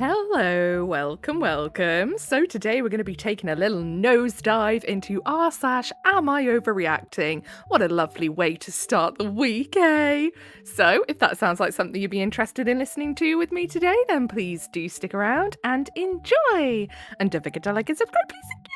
Hello, welcome. So today we're going to be taking a little nosedive into Am I Overreacting? What a lovely way to start the week, eh? So if that sounds like something you'd be interested in listening to with me today, then please do stick around and enjoy. And don't forget to like and subscribe, please. Thank you.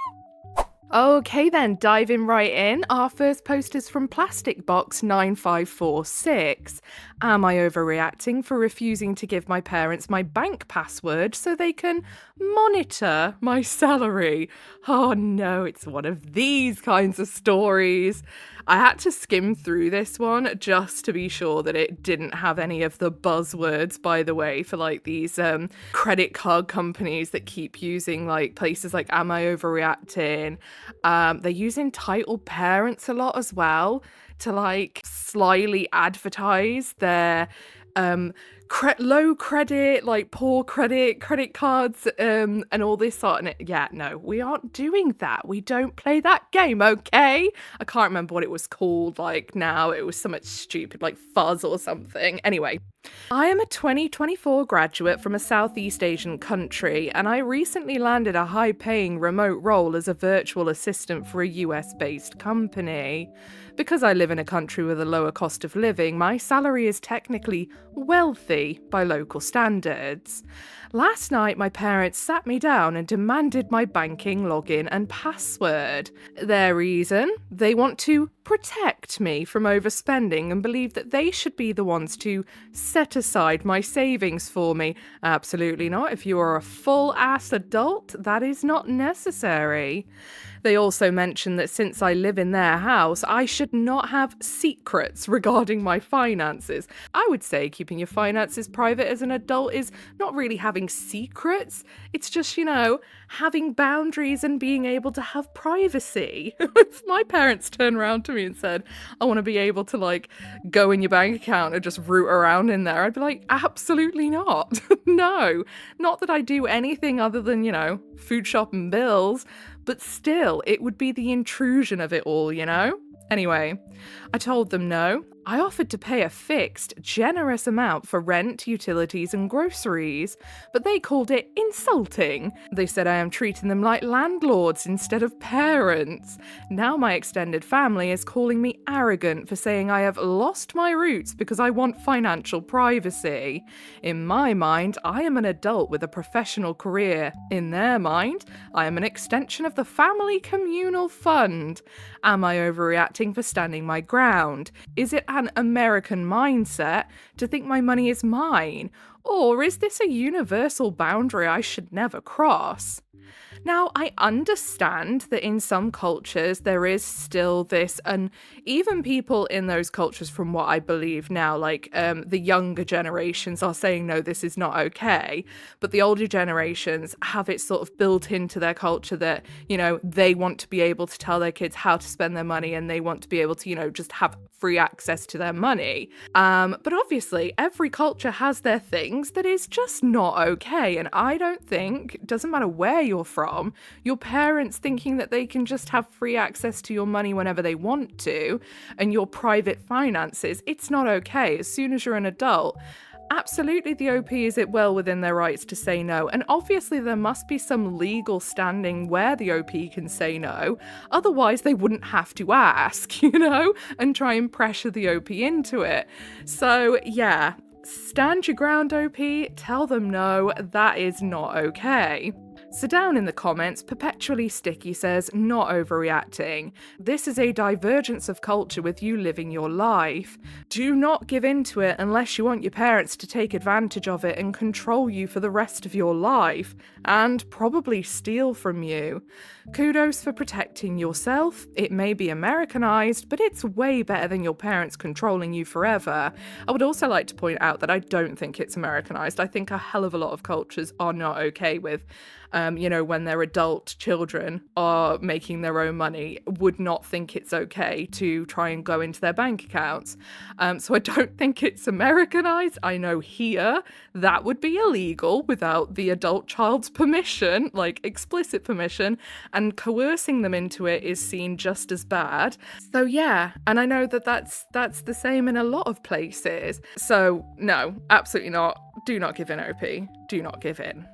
Okay then, diving right in, our first post is from Plastic Box 9546. Am I overreacting for refusing to give my parents my bank password so they can monitor my salary? Oh no, it's one of these kinds of stories. I had to skim through this one just to be sure that it didn't have any of the buzzwords, by the way, for like these credit card companies that keep using like places like Am I Overreacting? They use entitled parents a lot as well to like slyly advertise their low credit, like poor credit cards, and all this sort of. Yeah, no, we aren't doing that. We don't play that game, okay? I can't remember what it was called. Like now, it was so much stupid, like Fuzz or something. Anyway. I am a 2024 graduate from a Southeast Asian country, and I recently landed a high-paying remote role as a virtual assistant for a US-based company. Because I live in a country with a lower cost of living, my salary is technically wealthy by local standards. Last night, my parents sat me down and demanded my banking login and password. Their reason? They want to protect me from overspending and believe that they should be the ones to set aside my savings for me. Absolutely not. If you are a full-ass adult, that is not necessary. They also mention that since I live in their house, I should not have secrets regarding my finances. I would say keeping your finances private as an adult is not really having secrets. It's just, having boundaries and being able to have privacy. If my parents turned around to me and said, I want to be able to like go in your bank account and just root around in there, I'd be like, absolutely not. No, not that I do anything other than, food shop and bills. But still, it would be the intrusion of it all, Anyway, I told them no. I offered to pay a fixed, generous amount for rent, utilities, and groceries, but they called it insulting. They said I am treating them like landlords instead of parents. Now my extended family is calling me arrogant for saying I have lost my roots because I want financial privacy. In my mind, I am an adult with a professional career. In their mind, I am an extension of the family communal fund. Am I overreacting for standing my ground? Is it an American mindset to think my money is mine? Or is this a universal boundary I should never cross? Now, I understand that in some cultures there is still this, and even people in those cultures, from what I believe now, like the younger generations are saying, no, this is not okay. But the older generations have it sort of built into their culture that, they want to be able to tell their kids how to spend their money and they want to be able to, just have free access to their money. But obviously, every culture has their things that is just not okay. And I don't think, it doesn't matter where you're from, your parents thinking that they can just have free access to your money whenever they want to and your private finances, it's not okay. As soon as you're an adult, absolutely the OP is it well within their rights to say no. And obviously there must be some legal standing where the OP can say no. Otherwise they wouldn't have to ask, and try and pressure the OP into it. So yeah, stand your ground, OP. Tell them no, that is not okay. So down in the comments, Perpetually Sticky says, not overreacting. This is a divergence of culture with you living your life. Do not give in to it unless you want your parents to take advantage of it and control you for the rest of your life, and probably steal from you. Kudos for protecting yourself. It may be Americanized, but it's way better than your parents controlling you forever. I would also like to point out that I don't think it's Americanized. I think a hell of a lot of cultures are not okay with when their adult children are making their own money, would not think it's okay to try and go into their bank accounts. So I don't think it's Americanized. I know here that would be illegal without the adult child's permission, like explicit permission, and coercing them into it is seen just as bad. So yeah, and I know that that's the same in a lot of places. So no, absolutely not. Do not give in, OP. Do not give in.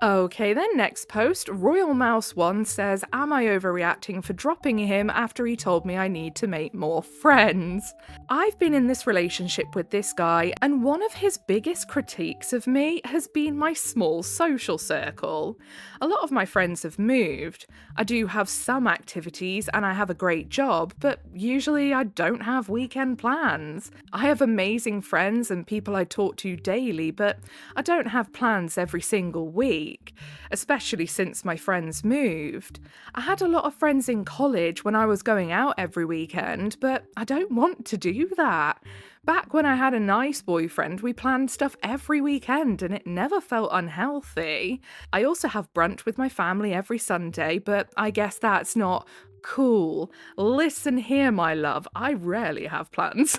Okay then, next post, Royal Mouse 1 says, am I overreacting for dropping him after he told me I need to make more friends? I've been in this relationship with this guy, and one of his biggest critiques of me has been my small social circle. A lot of my friends have moved. I do have some activities and I have a great job, but usually I don't have weekend plans. I have amazing friends and people I talk to daily, but I don't have plans every single week, especially since my friends moved. I had a lot of friends in college when I was going out every weekend, but I don't want to do that. Back when I had a nice boyfriend, we planned stuff every weekend and it never felt unhealthy. I also have brunch with my family every Sunday, but I guess that's not cool. Listen here, my love, I rarely have plans.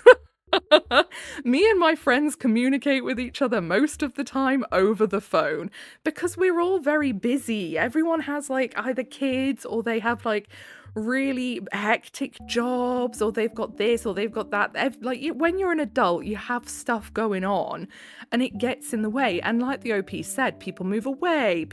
Me and my friends communicate with each other most of the time over the phone because we're all very busy. Everyone has like either kids or they have like really hectic jobs, or they've got this or they've got that. When you're an adult, you have stuff going on and it gets in the way. And like the OP said, people move away,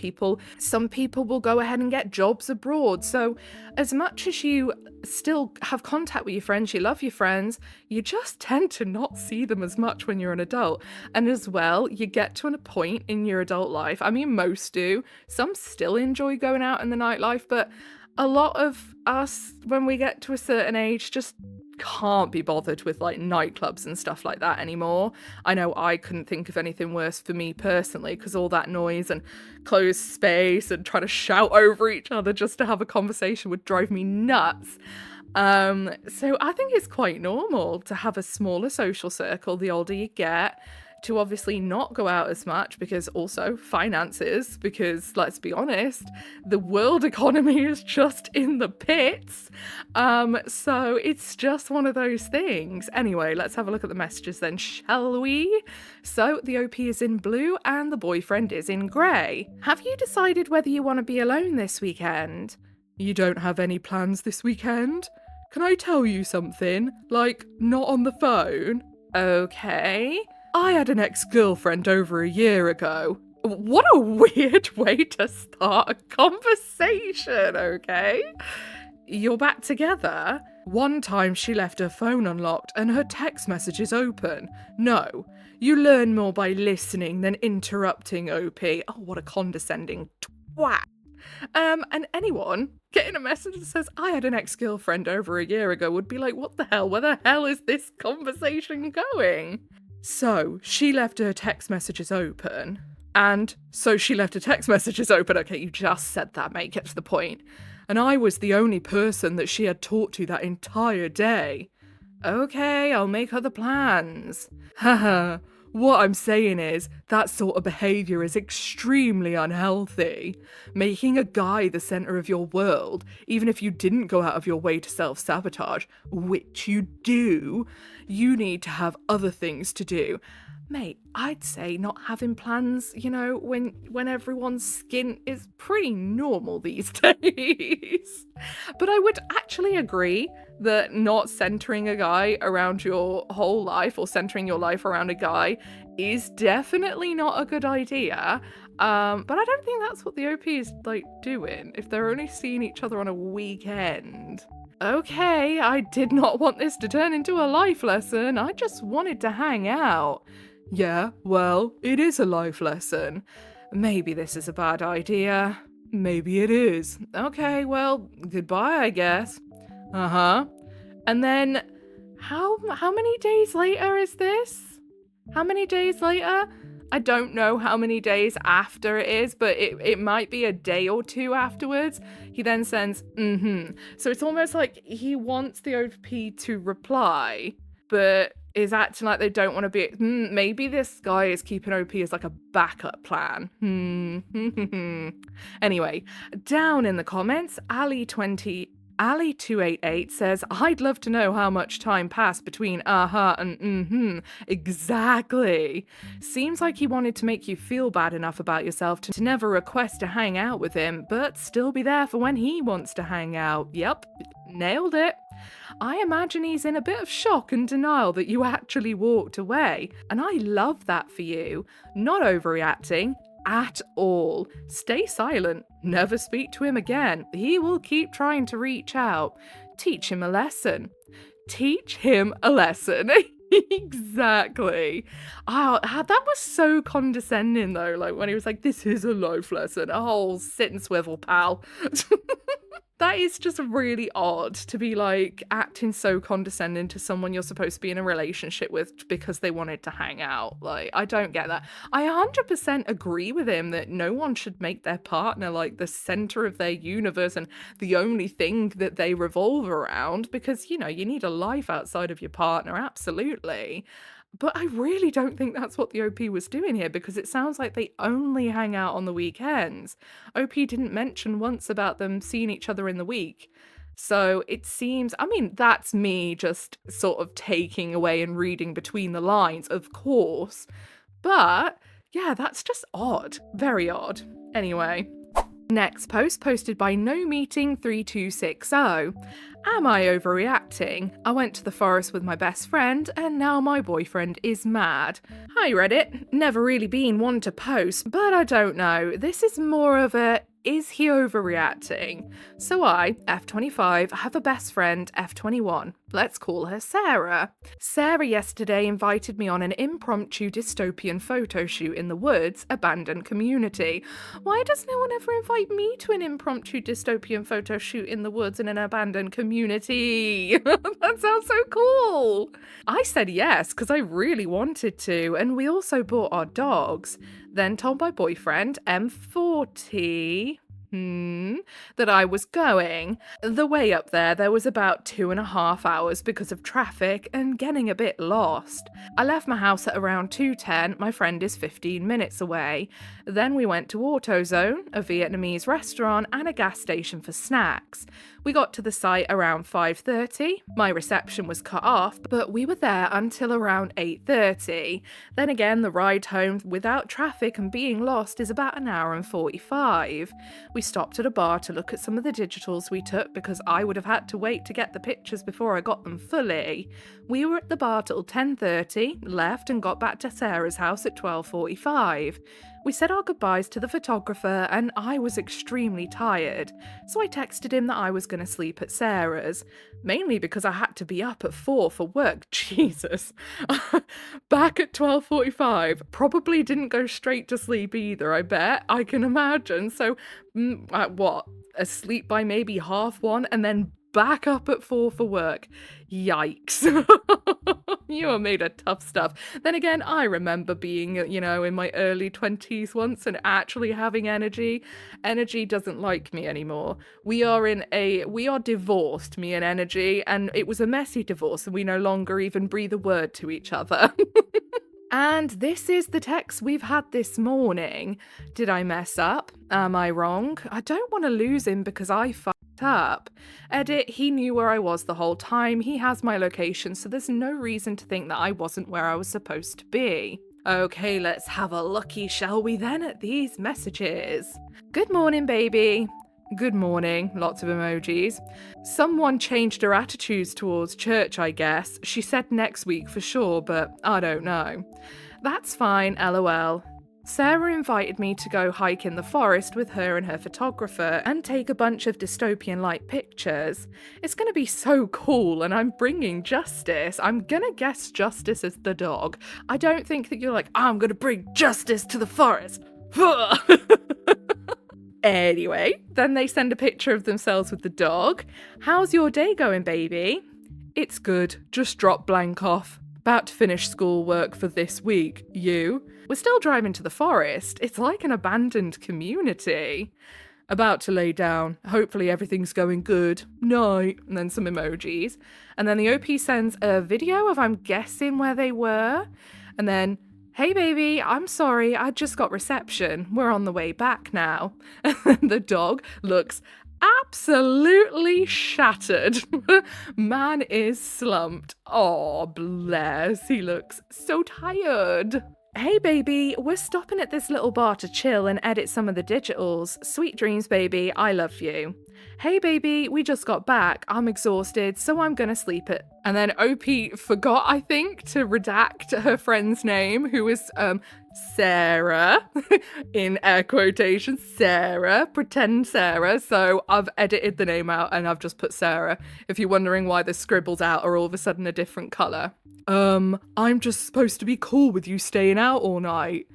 some people will go ahead and get jobs abroad. So as much as you still have contact with your friends, you love your friends, you just tend to not see them as much when you're an adult. And as well, you get to a point in your adult life, I mean most do, some still enjoy going out in the nightlife, but a lot of us, when we get to a certain age, just can't be bothered with like nightclubs and stuff like that anymore. I know I couldn't think of anything worse for me personally, because all that noise and closed space and trying to shout over each other just to have a conversation would drive me nuts. So I think it's quite normal to have a smaller social circle the older you get, to obviously not go out as much, because also finances, because let's be honest, the world economy is just in the pits. So it's just one of those things. Anyway, let's have a look at the messages then, shall we? So the OP is in blue and the boyfriend is in grey. Have you decided whether you want to be alone this weekend? You don't have any plans this weekend? Can I tell you something? Like, not on the phone? Okay. I had an ex-girlfriend over a year ago. What a weird way to start a conversation, okay? You're back together? One time she left her phone unlocked and her text messages open. No, you learn more by listening than interrupting, OP. Oh, what a condescending twat. And anyone getting a message that says, I had an ex-girlfriend over a year ago would be like, what the hell? Where the hell is this conversation going? So, she left her text messages open. And so she left her text messages open. Okay, you just said that, mate. Get to the point. And I was the only person that she had talked to that entire day. Okay, I'll make other plans. Haha. What I'm saying is, that sort of behaviour is extremely unhealthy. Making a guy the centre of your world, even if you didn't go out of your way to self-sabotage, which you do, you need to have other things to do. Mate, I'd say not having plans, when everyone's skin is pretty normal these days. But I would actually agree that not centering a guy around your whole life, or centering your life around a guy, is definitely not a good idea. But I don't think that's what the OP is doing if they're only seeing each other on a weekend. Okay, I did not want this to turn into a life lesson. I just wanted to hang out. Yeah, well, it is a life lesson. Maybe this is a bad idea. Maybe it is. Okay, well, goodbye, I guess. Uh-huh. And then, how many days later is this? How many days later? I don't know how many days after it is, but it might be a day or two afterwards. He then sends, So it's almost like he wants the OP to reply, but is acting like they don't want to be. Maybe this guy is keeping OP as like a backup plan. Anyway, down in the comments, Ali288 says, I'd love to know how much time passed between and exactly. Seems like he wanted to make you feel bad enough about yourself to never request to hang out with him, but still be there for when he wants to hang out. Yep, nailed it. I imagine he's in a bit of shock and denial that you actually walked away, and I love that for you. Not overreacting at all. Stay silent. Never speak to him again. He will keep trying to reach out. Teach him a lesson. Teach him a lesson. Exactly. That was so condescending though, like when he was like, this is a life lesson. Oh, sit and swivel, pal. That is just really odd to be like acting so condescending to someone you're supposed to be in a relationship with because they wanted to hang out. Like, I don't get that. I 100% agree with him that no one should make their partner like the center of their universe and the only thing that they revolve around, because, you know, you need a life outside of your partner, absolutely. But I really don't think that's what the OP was doing here, because it sounds like they only hang out on the weekends. OP didn't mention once about them seeing each other in the week. So it seems, I mean, that's me just sort of taking away and reading between the lines, of course. But yeah, that's just odd. Very odd. Anyway. Next post posted by NoMeeting3260. Am I overreacting? I went to the forest with my best friend and now my boyfriend is mad. Hi Reddit, never really been one to post, but I don't know. This is more of a is he overreacting? So I, F25, have a best friend, F21. Let's call her Sarah. Sarah yesterday invited me on an impromptu dystopian photo shoot in the woods, abandoned community. Why does no one ever invite me to an impromptu dystopian photo shoot in the woods in an abandoned community? That sounds so cool. I said yes, because I really wanted to, and we also brought our dogs. Then told my boyfriend, M40, that I was going. The way up there was about 2.5 hours because of traffic and getting a bit lost. I left my house at around 2:10, my friend is 15 minutes away. Then we went to AutoZone, a Vietnamese restaurant, and a gas station for snacks. We got to the site around 5:30. My reception was cut off, but we were there until around 8:30. Then again, the ride home without traffic and being lost is about 1 hour and 45. We stopped at a bar to look at some of the digitals we took because I would have had to wait to get the pictures before I got them fully. We were at the bar till 10:30, left and got back to Sarah's house at 12:45. We said our goodbyes to the photographer and I was extremely tired, so I texted him that I was going to sleep at Sarah's, mainly because I had to be up at 4 for work. Jesus. Back at 12:45, probably didn't go straight to sleep either, I bet. I can imagine. So, asleep by maybe 1:30 and then back up at 4 for work. Yikes. You are made of tough stuff. Then again, I remember being, in my early 20s once and actually having energy. Energy doesn't like me anymore. We are divorced, me and Energy, and it was a messy divorce and we no longer even breathe a word to each other. And this is the text we've had this morning. Did I mess up? Am I wrong? I don't want to lose him because I fucked up. Edit, he knew where I was the whole time. He has my location, so there's no reason to think that I wasn't where I was supposed to be. Okay, let's have a looky, shall we then, at these messages. Good morning, baby. Good morning, lots of emojis. Someone changed her attitudes towards church, I guess. She said next week for sure, but I don't know. That's fine, lol. Sarah invited me to go hike in the forest with her and her photographer and take a bunch of dystopian-like pictures. It's going to be so cool, and I'm bringing Justice. I'm going to guess Justice as the dog. I don't think that you're like, I'm going to bring Justice to the forest. Anyway, then they send a picture of themselves with the dog. How's your day going, baby? It's good. Just dropped blank off. About to finish schoolwork for this week. You? We're still driving to the forest. It's like an abandoned community. About to lay down. Hopefully everything's going good. Night. And then some emojis. And then the OP sends a video of, I'm guessing, where they were. And then, hey baby, I'm sorry, I just got reception. We're on the way back now. And the dog looks absolutely shattered. Man is slumped. Oh, bless. He looks so tired. Hey baby, we're stopping at this little bar to chill and edit some of the digitals. Sweet dreams, baby, I love you. Hey baby, we just got back. I'm exhausted, so I'm gonna sleep it. And then OP forgot, I think, to redact her friend's name, who is Sarah, in air quotations, Sarah, pretend Sarah. So I've edited the name out and I've just put Sarah. If you're wondering why the scribbles out are all of a sudden a different colour. I'm just supposed to be cool with you staying out all night.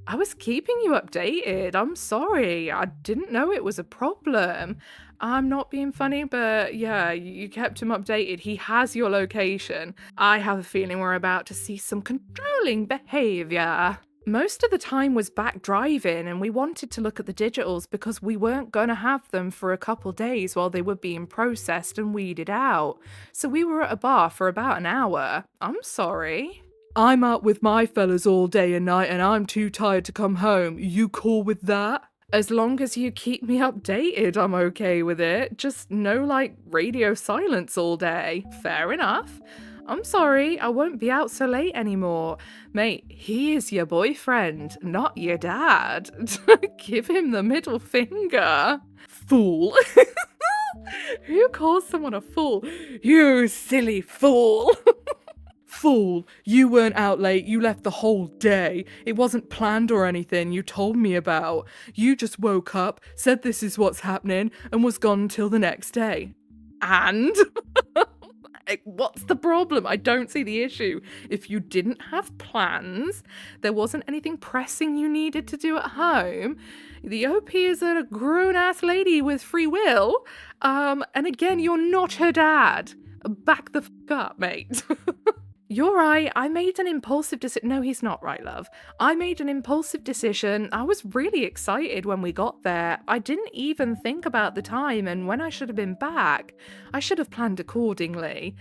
I was keeping you updated. I'm sorry. I didn't know it was a problem. I'm not being funny, but yeah, you kept him updated. He has your location. I have a feeling we're about to see some controlling behaviour. Most of the time was back driving, and we wanted to look at the digitals because we weren't going to have them for a couple days while they were being processed and weeded out. So we were at a bar for about an hour. I'm sorry. I'm out with my fellas all day and night and I'm too tired to come home. You cool with that? As long as you keep me updated, I'm okay with it. Just no, like, radio silence all day. Fair enough. I'm sorry, I won't be out so late anymore. Mate, he is your boyfriend, not your dad. Give him the middle finger. Fool. Who calls someone a fool? You silly fool. Fool, you weren't out late, you left the whole day. It wasn't planned or anything you told me about. You just woke up, said this is what's happening, and was gone until the next day. And? What's the problem? I don't see the issue. If you didn't have plans, there wasn't anything pressing you needed to do at home, the OP is a grown-ass lady with free will, and again, you're not her dad. Back the fuck up, mate. You're right, I made an impulsive decision. No, he's not right, love. I made an impulsive decision. I was really excited when we got there. I didn't even think about the time, and when I should have been back, I should have planned accordingly.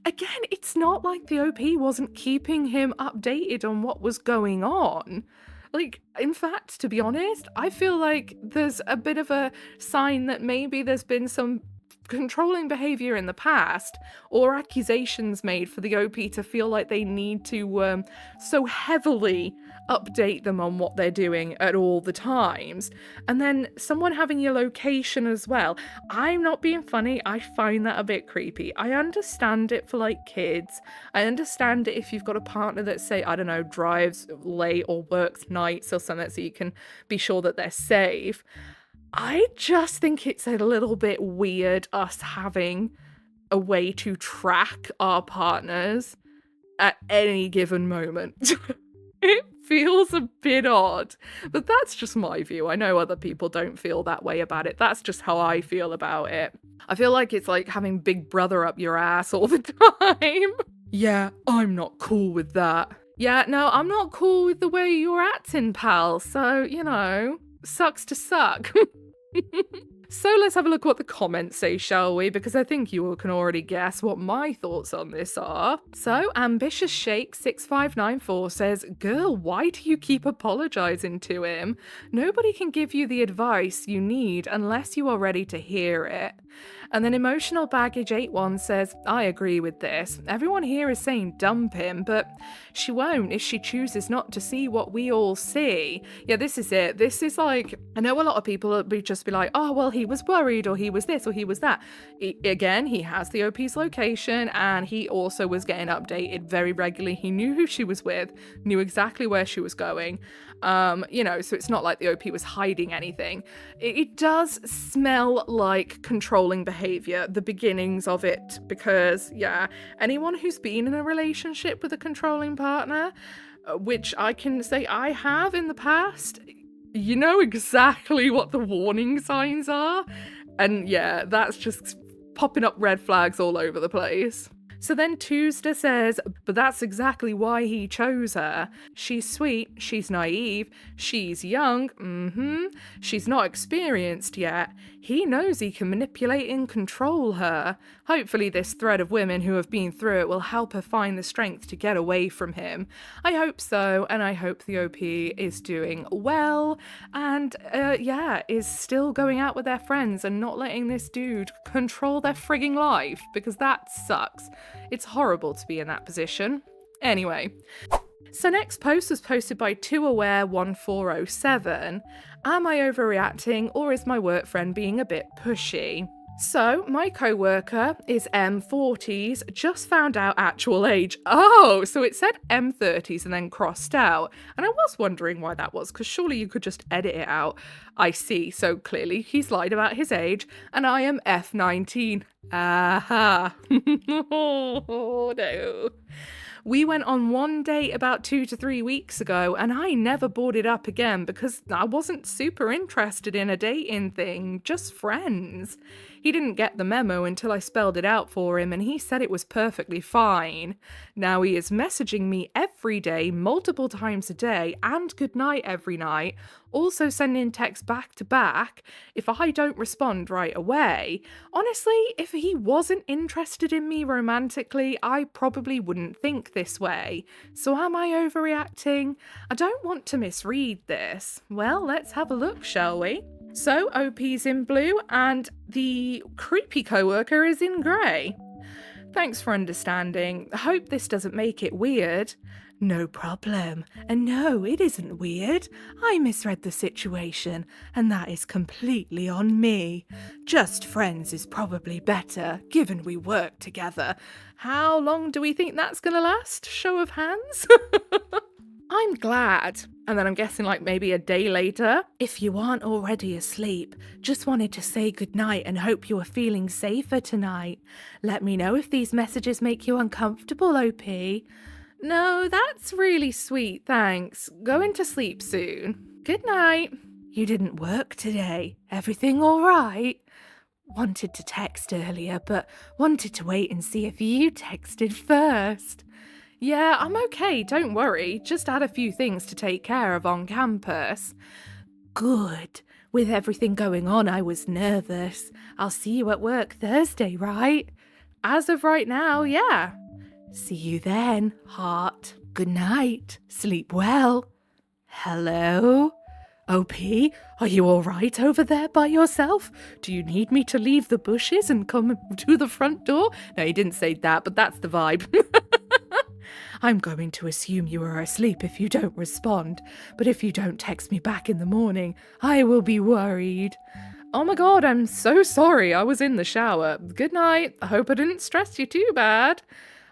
Again, it's not like the OP wasn't keeping him updated on what was going on. Like, in fact, to be honest, I feel like there's a bit of a sign that maybe there's been some controlling behavior in the past, or accusations made for the OP to feel like they need to so heavily update them on what they're doing at all the times. And then someone having your location as well. I'm not being funny, I find that a bit creepy. I understand it for like kids. I understand it if you've got a partner that, say, I don't know, drives late or works nights or something, so you can be sure that they're safe. I just think it's a little bit weird us having a way to track our partners at any given moment. It feels a bit odd, but that's just my view. I know other people don't feel that way about it. That's just how I feel about it. I feel like it's like having Big Brother up your ass all the time. Yeah, I'm not cool with that. Yeah, no, I'm not cool with the way you're acting, pal. So, you know, sucks to suck. So let's have a look at what the comments say, shall we? Because I think you all can already guess what my thoughts on this are. So Ambitious Shake 6594 says, girl, why do you keep apologizing to him? Nobody can give you the advice you need unless you are ready to hear it. And then Emotional Baggage 81 says, I agree with this. Everyone here is saying dump him, but she won't if she chooses not to see what we all see. Yeah, this is it. This is like, I know a lot of people would just be like, oh, well, he was worried, or he was this, or he was that. Again, he has the OP's location, and he also was getting updated very regularly. He knew who she was with, knew exactly where she was going. You know, so it's not like the OP was hiding anything. It does smell like controlling behavior, the beginnings of it, because, yeah, anyone who's been in a relationship with a controlling partner, which I can say I have in the past, you know exactly what the warning signs are. And yeah, that's just popping up red flags all over the place. So then Tuesday says, but that's exactly why he chose her. She's sweet, she's naive, she's young, she's not experienced yet. He knows he can manipulate and control her. Hopefully this thread of women who have been through it will help her find the strength to get away from him. I hope so, and I hope the OP is doing well, and is still going out with their friends and not letting this dude control their frigging life, because that sucks. It's horrible to be in that position. Anyway, so next post was posted by 2aware1407. Am I overreacting, or is my work friend being a bit pushy? So, my co-worker is M40s, just found out actual age. Oh, so it said M30s and then crossed out. And I was wondering why that was, because surely you could just edit it out. I see, so clearly he's lied about his age, and I am F19. Aha. Oh, no. We went on one date about 2 to 3 weeks ago, and I never brought it up again because I wasn't super interested in a dating thing, just friends. He didn't get the memo until I spelled it out for him, and he said it was perfectly fine. Now he is messaging me every day, multiple times a day, and goodnight every night, also sending texts back to back if I don't respond right away. Honestly, if he wasn't interested in me romantically, I probably wouldn't think this way. So am I overreacting? I don't want to misread this. Well, let's have a look, shall we? So OP's in blue and the creepy coworker is in grey. Thanks for understanding. I hope this doesn't make it weird. No problem. And no, it isn't weird. I misread the situation, and that is completely on me. Just friends is probably better, given we work together. How long do we think that's gonna last? Show of hands? I'm glad. And then I'm guessing like maybe a day later. If you aren't already asleep, just wanted to say goodnight and hope you are feeling safer tonight. Let me know if these messages make you uncomfortable, OP. No, that's really sweet, thanks. Going to sleep soon. Good night. You didn't work today. Everything all right? Wanted to text earlier, but wanted to wait and see if you texted first. Yeah, I'm okay, don't worry. Just had a few things to take care of on campus. Good. With everything going on, I was nervous. I'll see you at work Thursday, right? As of right now, yeah. See you then, heart. Good night. Sleep well. Hello? OP, are you all right over there by yourself? Do you need me to leave the bushes and come to the front door? No, he didn't say that, but that's the vibe. I'm going to assume you are asleep if you don't respond, but if you don't text me back in the morning, I will be worried. Oh my god, I'm so sorry. I was in the shower. Good night. I hope I didn't stress you too bad.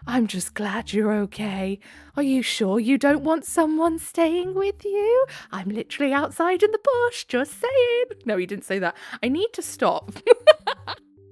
I'm just glad you're okay. Are you sure you don't want someone staying with you? I'm literally outside in the bush, just saying. No, he didn't say that. I need to stop.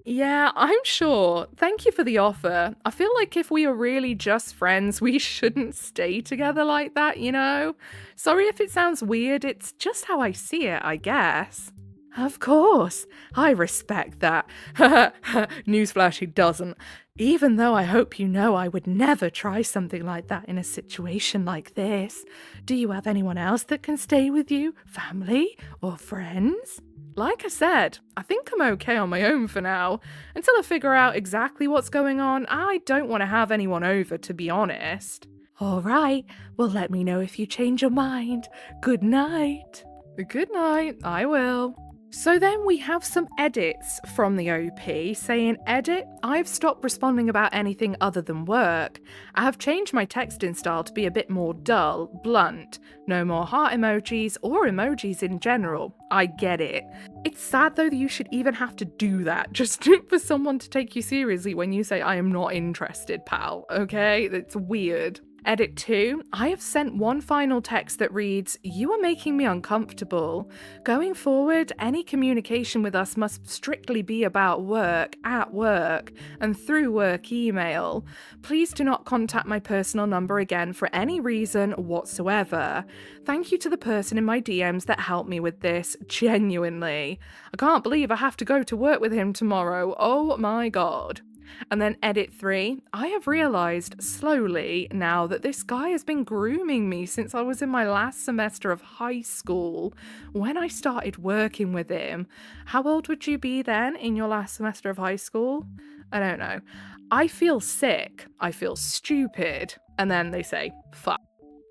Yeah, I'm sure. Thank you for the offer. I feel like if we are really just friends, we shouldn't stay together like that, you know? Sorry if it sounds weird, it's just how I see it, I guess. Of course, I respect that. Newsflash, he doesn't. Even though I hope you know I would never try something like that in a situation like this. Do you have anyone else that can stay with you? Family or friends? Like I said, I think I'm okay on my own for now. Until I figure out exactly what's going on, I don't want to have anyone over, to be honest. All right, well, let me know if you change your mind. Good night. Good night, I will. So then we have some edits from the OP saying, edit, I've stopped responding about anything other than work. I have changed my texting style to be a bit more dull, blunt. No more heart emojis or emojis in general. I get it. It's sad though that you should even have to do that just for someone to take you seriously when you say, I am not interested, pal, okay? It's weird. Edit 2, I have sent one final text that reads, you are making me uncomfortable. Going forward, any communication with us must strictly be about work, at work, and through work email. Please do not contact my personal number again for any reason whatsoever. Thank you to the person in my DMs that helped me with this, genuinely. I can't believe I have to go to work with him tomorrow, oh my god. And then edit 3. I have realised slowly now that this guy has been grooming me since I was in my last semester of high school when I started working with him. How old would you be then in your last semester of high school? I don't know. I feel sick. I feel stupid. And then they say, fuck.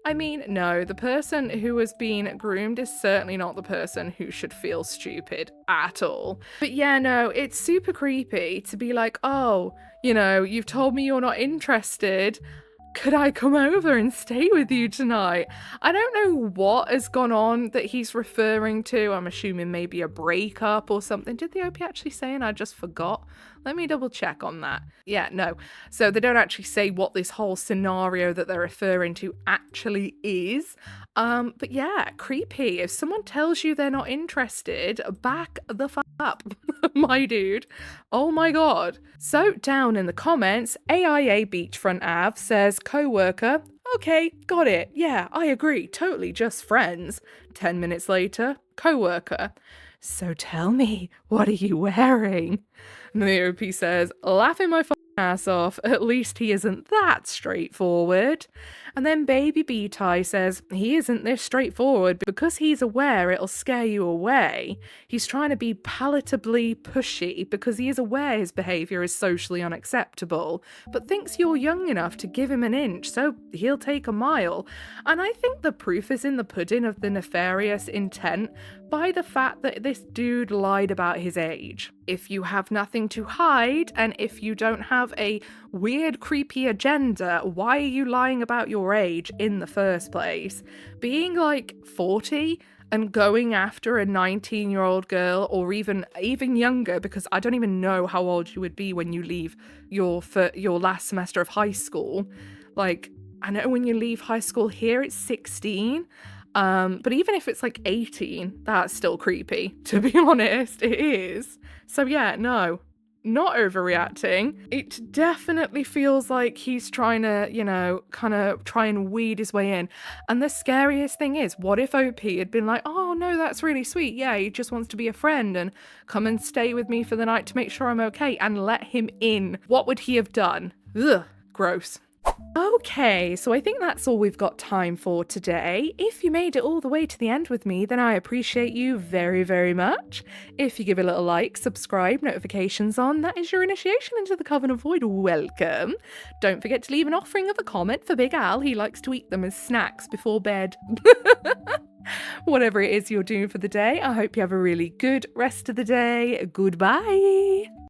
I mean, no, the person who has been groomed is certainly not the person who should feel stupid at all. But yeah, no, it's super creepy to be like, oh, you know, you've told me you're not interested. Could I come over and stay with you tonight? I don't know what has gone on that he's referring to. I'm assuming maybe a breakup or something. Did the OP actually say and I just forgot? Let me double check on that. Yeah, no. So they don't actually say what this whole scenario that they're referring to actually is. But yeah, creepy. If someone tells you they're not interested, back the fuck up, my dude. Oh my god. So down in the comments, AIA Beachfront Av says, co-worker, okay, got it. Yeah, I agree. Totally just friends. 10 minutes later, co-worker, so tell me, what are you wearing? And the OP says, laughing my ass off, at least he isn't that straightforward. And then Baby B-Tie says, he isn't this straightforward because he's aware it'll scare you away. He's trying to be palatably pushy because he is aware his behaviour is socially unacceptable, but thinks you're young enough to give him an inch, so he'll take a mile. And I think the proof is in the pudding of the nefarious intent by the fact that this dude lied about his age. If you have nothing to hide, and if you don't have a weird, creepy agenda, why are you lying about your age in the first place? Being like 40 and going after a 19-year-old girl, or even younger, because I don't even know how old you would be when you leave your last semester of high school. Like, I know when you leave high school here, it's 16. But even if it's like 18, that's still creepy, to be honest. It is. So yeah, no, not overreacting. It definitely feels like he's trying to, you know, kind of try and weed his way in. And the scariest thing is, what if OP had been like, oh no, that's really sweet. Yeah, he just wants to be a friend and come and stay with me for the night to make sure I'm okay, and let him in. What would he have done? Ugh, gross. Okay, so I think that's all we've got time for today. If you made it all the way to the end with me, then I appreciate you very, very much. If you give a little like, subscribe, notifications on, that is your initiation into the Coven of Void. Welcome. Don't forget to leave an offering of a comment for Big Al. He likes to eat them as snacks before bed. Whatever it is you're doing for the day, I hope you have a really good rest of the day. Goodbye.